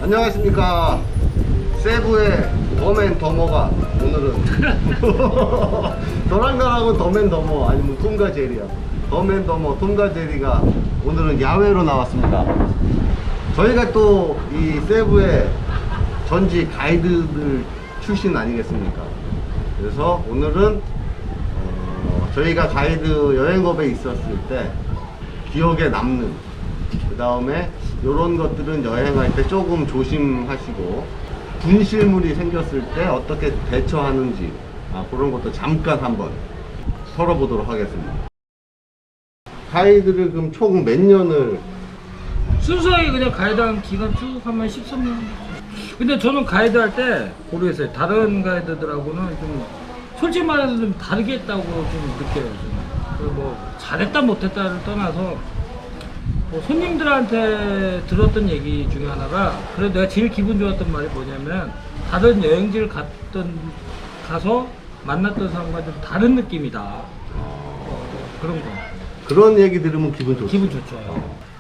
안녕하십니까. 세부의 덤앤더머가 오늘은 도란가라고 덤앤더머 아니면 톰과 제리야. 덤앤더머 톰과 제리가 오늘은 야외로 나왔습니다. 저희가 또 이 세부의 전지 가이드들 출신 아니겠습니까? 그래서 오늘은 저희가 가이드 여행업에 있었을 때 기억에 남는, 그 다음에 이런 것들은 여행할 때 조금 조심하시고 분실물이 생겼을 때 어떻게 대처하는지 그런 것도 잠깐 한번 털어보도록 하겠습니다. 가이드를 그럼 총 몇 년을? 순수하게 그냥 가이드한 기간 쭉 하면 13년. 근데 저는 가이드 할 때 모르겠어요. 다른 가이드들하고는 좀 솔직히 말해서 좀 다르게 했다고 좀 느껴요. 뭐 잘했다 못했다를 떠나서 뭐 손님들한테 들었던 얘기 중에 하나가, 그래도 내가 제일 기분 좋았던 말이 뭐냐면, 다른 여행지를 가서 만났던 사람과 좀 다른 느낌이다. 그런 거. 그런 얘기 들으면 기분 좋죠. 기분 좋죠.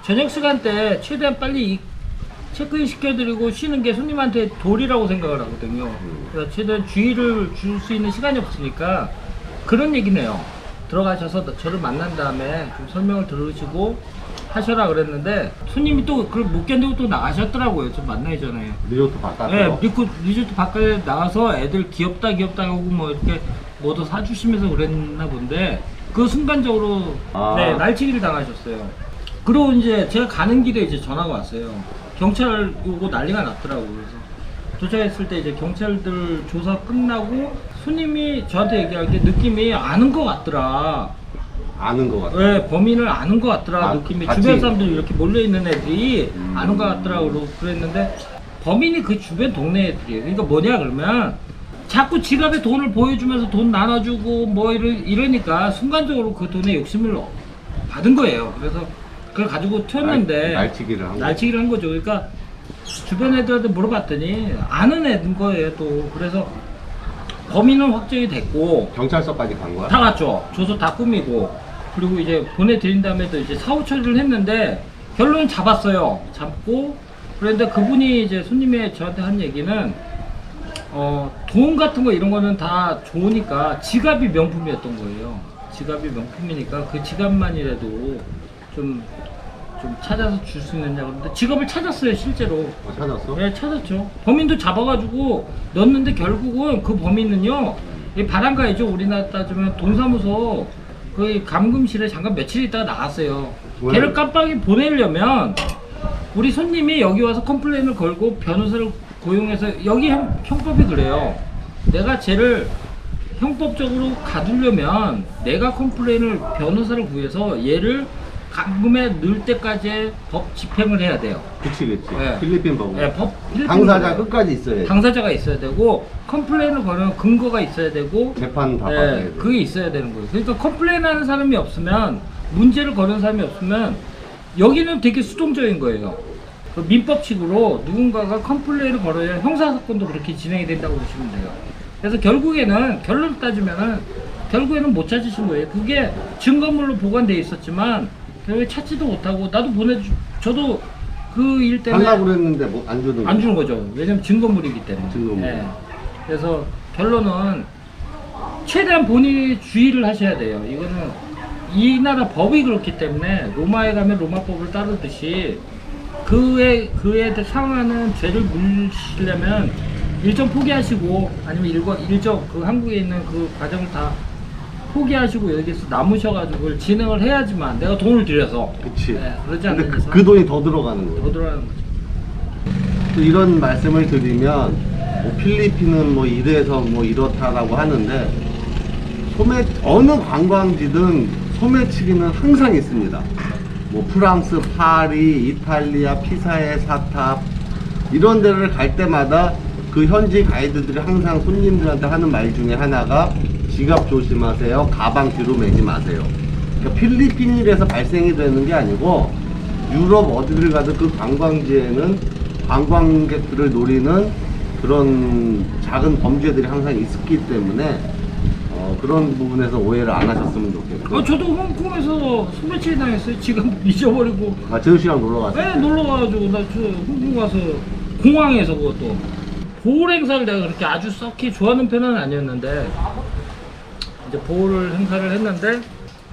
저녁 시간 때 최대한 빨리 체크인 시켜드리고 쉬는 게 손님한테 도리라고 생각을 하거든요. 그래서 최대한 주의를 줄 수 있는 시간이 없으니까 그런 얘기네요. 들어가셔서 저를 만난 다음에 좀 설명을 들으시고 하셔라 그랬는데, 손님이 또 그걸 못 견디고 또 나가셨더라고요. 좀 만나기 전에. 리조트 바깥으로. 네, 리조트 바깥에 나가서 애들 귀엽다 하고 뭐 이렇게 뭐도 사주시면서 그랬나 본데, 그 순간적으로 네, 날치기를 당하셨어요. 그리고 이제 제가 가는 길에 이제 전화가 왔어요. 경찰 오고 난리가 났더라고요. 그래서 도착했을 때 이제 경찰들 조사 끝나고 손님이 저한테 얘기할 때 느낌이 아는 것 같더라. 아는 것 같아요. 네, 범인을 아는 것 같더라. 느낌이 같이. 주변 사람들이 이렇게 몰려있는 애들이 아는 것 같더라. 그랬는데 범인이 그 주변 동네 애들이에요. 그러니까 뭐냐 그러면 자꾸 지갑에 돈을 보여주면서 돈 나눠주고 뭐 이러니까 순간적으로 그 돈에 욕심을 받은 거예요. 그래서 그걸 가지고 튀었는데 날치기를 한 거죠. 그러니까 주변 애들한테 물어봤더니 아는 애인 거예요. 또 그래서 범인은 확정이 됐고, 경찰서까지 간 거야? 다 갔죠. 조서 다 꾸미고, 그리고 이제 보내드린 다음에도 이제 사후 처리를 했는데 결론은 잡았어요. 잡고, 그런데 그분이 이제 손님이 저한테 한 얘기는 돈 같은 거 이런 거는 다 좋으니까 지갑이 명품이었던 거예요. 지갑이 명품이니까 그 지갑만이라도 좀 찾아서 줄 수 있느냐 그런데 지갑을 찾았어요. 실제로. 찾았어? 네, 찾았죠. 범인도 잡아가지고 넣었는데 결국은 그 범인은요, 이 바람가이죠. 우리나라 따지면 동사무소 그 감금실에 잠깐 며칠 있다가 나갔어요. 왜? 걔를 깜빡이 보내려면 우리 손님이 여기 와서 컴플레인을 걸고 변호사를 고용해서, 여기 형법이 그래요. 내가 쟤를 형법적으로 가두려면 내가 컴플레인을 변호사를 구해서 얘를 감금에 넣을 때까지 법 집행을 해야 돼요. 그치. 네. 필리핀 법은. 네, 당사자 끝까지 있어야 돼. 당사자가 있어야 되고, 컴플레인을 거는 근거가 있어야 되고, 재판 다 받아야 돼. 그게 있어야 되는 거예요. 그러니까 컴플레인 하는 사람이 없으면, 문제를 거는 사람이 없으면 여기는 되게 수동적인 거예요. 그 민법칙으로 누군가가 컴플레인을 걸어야 형사사건도 그렇게 진행이 된다고 보시면 돼요. 그래서 결국에는 결론을 따지면은 결국에는 못 찾으신 거예요. 그게 증거물로 보관돼 있었지만 결국에 찾지도 못하고, 나도 저도 그 일 때문에 하려고 그랬는데 뭐 안 주는 안 주는 거죠. 왜냐면 증거물이기 때문에. 증거물. 네. 그래서 결론은 최대한 본인이 주의를 하셔야 돼요. 이거는 이 나라 법이 그렇기 때문에 로마에 가면 로마법을 따르듯이 그에 상하는 죄를 물으시려면 일정 포기하시고, 아니면 일정 그 한국에 있는 그 과정을 다 포기하시고 여기서 남으셔가지고 그걸 진행을 해야지만, 내가 돈을 들여서. 그치. 네, 그러지 근데 않는 이상 그 돈이 더 들어가는 거예요. 더 들어가는 거죠. 또 이런 말씀을 드리면 뭐 필리핀은 뭐 이래서 뭐 이렇다라고 하는데, 어느 관광지든 소매치기는 항상 있습니다. 뭐 프랑스, 파리, 이탈리아, 피사의 사탑 이런 데를 갈 때마다 그 현지 가이드들이 항상 손님들한테 하는 말 중에 하나가 지갑 조심하세요, 가방 뒤로 매지 마세요. 그러니까 필리핀이라서 발생이 되는 게 아니고 유럽 어디를 가든 그 관광지에는 관광객들을 노리는 그런 작은 범죄들이 항상 있었기 때문에 그런 부분에서 오해를 안 하셨으면 좋겠고. 저도 홍콩에서 소매치기 당했어요. 지금 잊어버리고. 재우 씨랑 놀러 갔어요? 네, 놀러 가가지고 나 저 홍콩 가서 공항에서 그것도 보홀 행사를 내가 그렇게 아주 썩히 좋아하는 편은 아니었는데 이제 보홀 행사를 했는데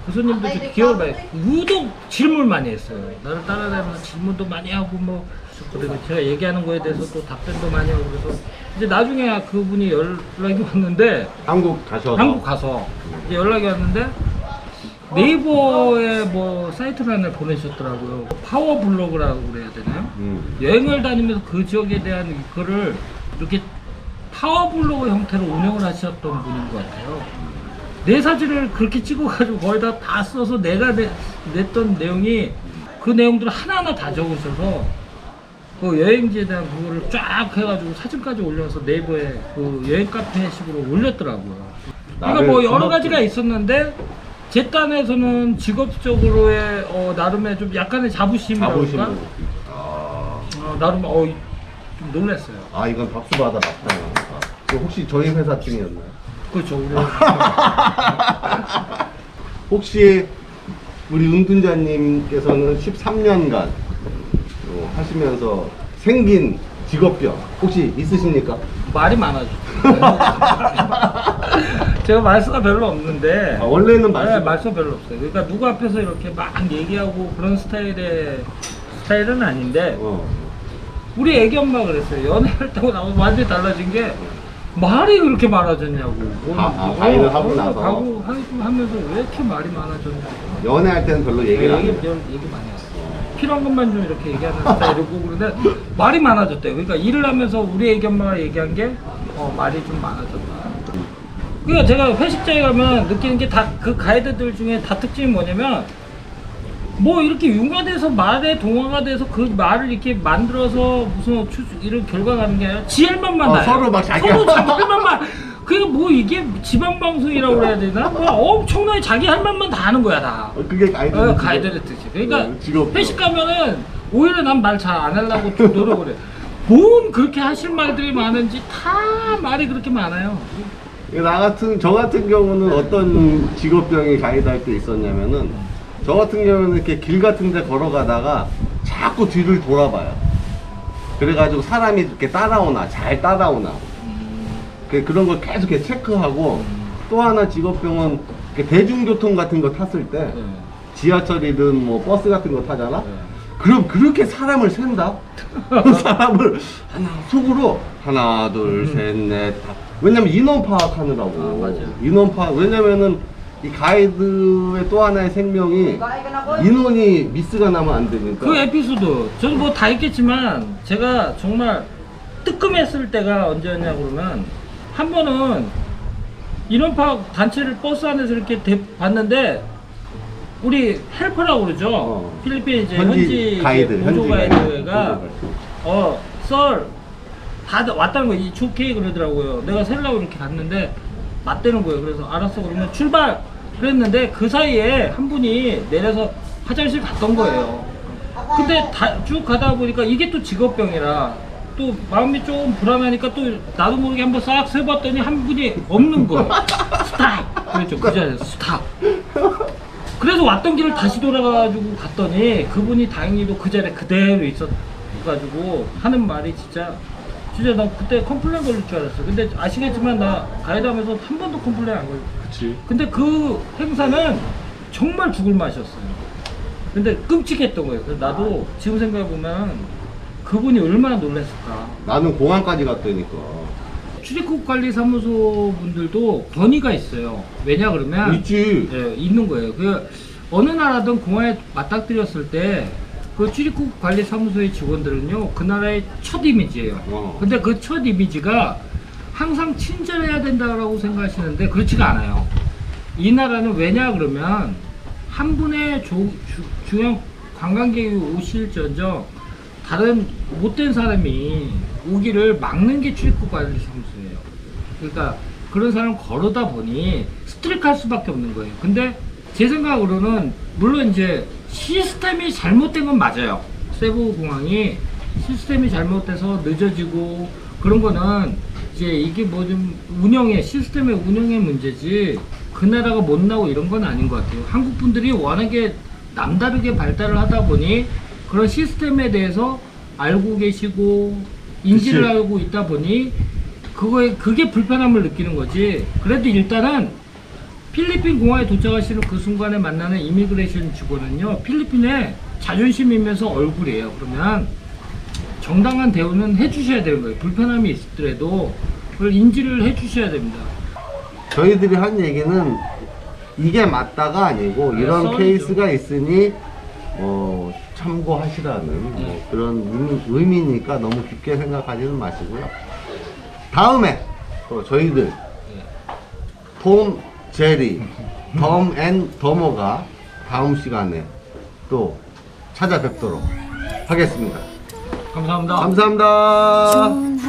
그 손님들 좀 기억을 많이 유독 질문을 많이 했어요. 나를 따라다니면서 질문도 많이 하고 뭐 그리고 제가 얘기하는 거에 대해서 또 답변도 많이 하고 그래서 이제 나중에 그분이 연락이 왔는데 한국 가셔서 한국 가서 이제 연락이 왔는데 네이버에 뭐 사이트를 하나 보내셨더라고요. 파워 블로그라고 그래야 되나요? 여행을 다니면서 그 지역에 대한 거를 이렇게 파워 블로그 형태로 운영을 하셨던 분인 것 같아요. 내 사진을 그렇게 찍어가지고 거기다 다 써서 내가 냈던 내용이 그 내용들을 하나하나 다 적으셔서 그 여행지에 대한 그거를 쫙 해가지고 사진까지 올려서 네이버에 그 여행 카페식으로 올렸더라고요. 그러니까 뭐 여러 가지가 있었는데 제 딴에서는 직업적으로의 나름의 좀 약간의 자부심이랄까? 자부심으로. 나름 좀 놀랐어요. 아 이건 박수 받아 맞다. 혹시 저희 회사 팀이었나요? 그렇죠. 우리 혹시 우리 은둔자님께서는 13년간 하시면서 생긴 직업병 혹시 있으십니까? 말이 많아져. 제가 말수가 별로 없는데. 원래는 말수가 별로 없어요. 그러니까 누구 앞에서 이렇게 막 얘기하고 그런 스타일은 아닌데. 우리 애기 엄마가 그랬어요. 연애할 때하고 나하고 완전히 달라진 게 말이 그렇게 많아졌냐고. 가인을 하고 나서 가고 하면서 왜 이렇게 말이 많아졌냐고. 연애할 때는 별로 얘기를 안 해요. 얘기 많이 했어요. 필요한 것만 좀 이렇게 얘기하는 스타일이고 그런데 말이 많아졌대요. 그러니까 일을 하면서 우리 애기 엄마가 얘기한 게 말이 좀 많아졌다. 그러니까 제가 회식장에 가면 느끼는 게 다 그 가이드들 중에 다 특징이 뭐냐면 뭐 이렇게 융화돼서 말에 동화가 돼서 그 말을 이렇게 만들어서 무슨 이런 결과 가는 게 아니라 지 할만 나요. 서로 막 자기 할 말만. 그러니까 뭐 이게 지방 방송이라고 그래야 되나? 뭐 엄청나게 자기 할 말만 다 하는 거야 다. 그게 가이드. 가이드의 뜻이. 그러니까 직업병. 회식 가면은 오히려 난 말 잘 안 하려고 좀 노력을 해. 뭔 그렇게 하실 말들이 많은지 다 말이 그렇게 많아요. 저 같은 경우는 어떤 직업병이 가이드 할 때 있었냐면은 저 같은 경우는 이렇게 길 같은 데 걸어가다가 자꾸 뒤를 돌아봐요. 그래가지고 사람이 이렇게 따라오나 잘 따라오나 그런 걸 계속 이렇게 체크하고 또 하나 직업병은 이렇게 대중교통 같은 거 탔을 때 지하철이든 뭐 버스 같은 거 타잖아? 그럼 그렇게 사람을 샌다? 사람을 속으로 하나 둘 셋 넷 다 왜냐면 인원 파악하느라고. 맞아요. 인원 파악. 왜냐면은 이 가이드의 또 하나의 생명이 인원이 미스가 나면 안 되니까. 그 에피소드 저도 뭐 다 있겠지만 제가 정말 뜨끔했을 때가 언제였냐 그러면 한 번은 인원 파악 단체를 버스 안에서 이렇게 봤는데 우리 헬퍼라고 그러죠. 필리핀 이제 현지 가이드, 보조 가이드가 보조 썰 다 왔다는 거예요. 이 좋게 그러더라고요. 내가 세려고 이렇게 갔는데 맞대는 거예요. 그래서 알았어 그러면 출발 그랬는데 그 사이에 한 분이 내려서 화장실 갔던 거예요. 근데 쭉 가다 보니까 이게 또 직업병이라 또 마음이 좀 불안하니까 또 나도 모르게 한번 싹 세봤더니 한 분이 없는 거예요. 스탑! 그랬죠. 그 자리에서 스탑! 그래서 왔던 길을 다시 돌아가가지고 갔더니 그분이 다행히도 그 자리에 그대로 있어가지고 하는 말이 진짜 나 그때 컴플레인 걸릴 줄 알았어. 근데 아시겠지만 나 가이드 하면서 한 번도 컴플레인 안 걸려. 그치. 근데 그 행사는 정말 죽을 맛이었어요. 근데 끔찍했던 거예요. 그래서 나도 지금 생각해보면 그분이 얼마나 놀랐을까. 나는 공항까지 갔다니까. 출입국 관리 사무소 분들도 권위가 있어요. 왜냐 그러면 있지. 네, 있는 거예요. 그 어느 나라든 공항에 맞닥뜨렸을 때 그 출입국 관리 사무소의 직원들은요 그 나라의 첫 이미지예요. 근데 그 첫 이미지가 항상 친절해야 된다고 생각하시는데 그렇지가 않아요. 이 나라는 왜냐 그러면 한 분의 중요한 관광객이 오실지언정 다른 못된 사람이 오기를 막는 게 출입국 관리 사무소예요. 그러니까 그런 사람 걸어다 보니 스트릭할 수밖에 없는 거예요. 근데 제 생각으로는 물론 이제 시스템이 잘못된 건 맞아요. 세부 공항이 시스템이 잘못돼서 늦어지고 그런 거는 이제 이게 뭐 좀 시스템의 운영의 문제지 그 나라가 못나고 이런 건 아닌 것 같아요. 한국 분들이 워낙에 남다르게 발달을 하다 보니 그런 시스템에 대해서 알고 계시고 인지를 그치. 하고 있다 보니 그게 불편함을 느끼는 거지. 그래도 일단은 필리핀 공항에 도착하시는 그 순간에 만나는 이미그레이션 직원은요, 필리핀의 자존심이면서 얼굴이에요. 그러면 정당한 대우는 해주셔야 되는 거예요. 불편함이 있더라도 그걸 인지를 해주셔야 됩니다. 저희들이 한 얘기는 이게 맞다가 아니고 이런 써야죠. 케이스가 있으니 참고하시라는 뭐 그런 의미니까 너무 깊게 생각하지는 마시고요. 다음에 또 저희들 톰, 제리, 덤 앤 더머가 다음 시간에 또 찾아뵙도록 하겠습니다. 감사합니다. 감사합니다.